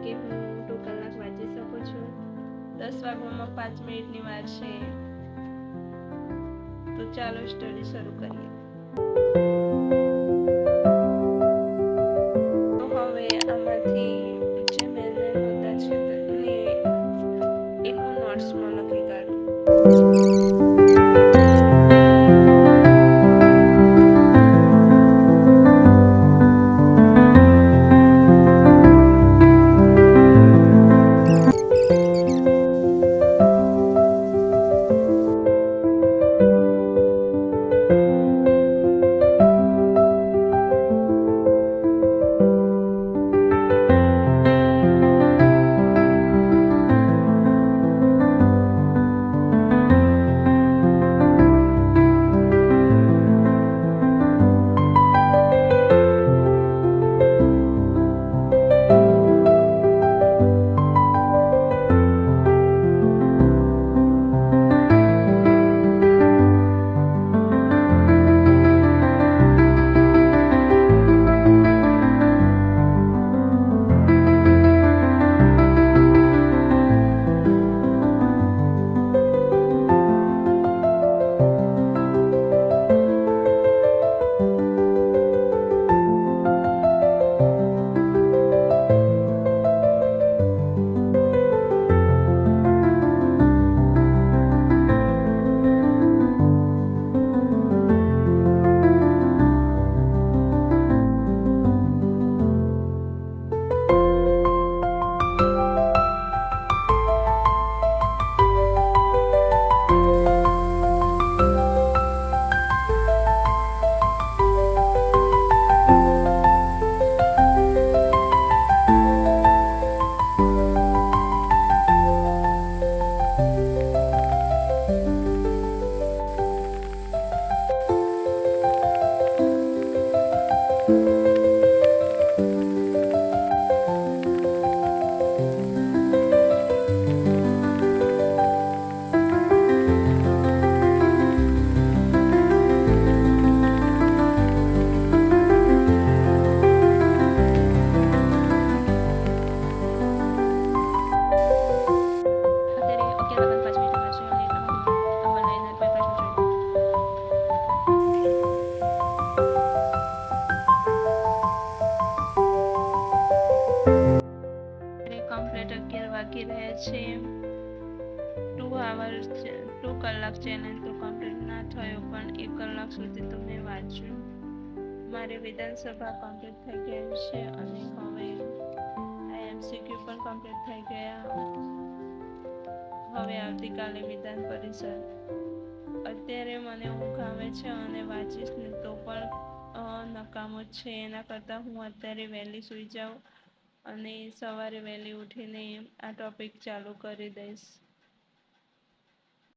કે હું 2 કલાક વાંચી શકું છું. 10 વાગવામાં 5 મિનિટની વાર છે. તો ચાલો સ્ટડી શરૂ કરીએ. તો હવે આમાંથી જે મેન મુદ્દા છે એ હું નોટ્સમાં લખી કાઢું. કમ્પ્લીટ 11 વાગી રહ્યા છે. 2 કલાક ચેલેન્જ તો કમ્પ્લીટ ના થયો, પણ 1 કલાક સુધી તો મેં વાંચ્યું. મારી વિધાનસભા કમ્પ્લીટ થઈ ગયું છે અને હવે MCQ પણ કમ્પ્લીટ થઈ ગયા. હવે આવતીકાલે વિધાન પરિષદ. અત્યારે મને ઊંઘ આવે છે અને વાંચીશ ને તો પણ નકામો છે. એના કરતાં હું અત્યારે વહેલી સૂઈ જાઉં અને સવારે વહેલી ઉઠીને આ ટોપિક ચાલુ કરી દઈશ.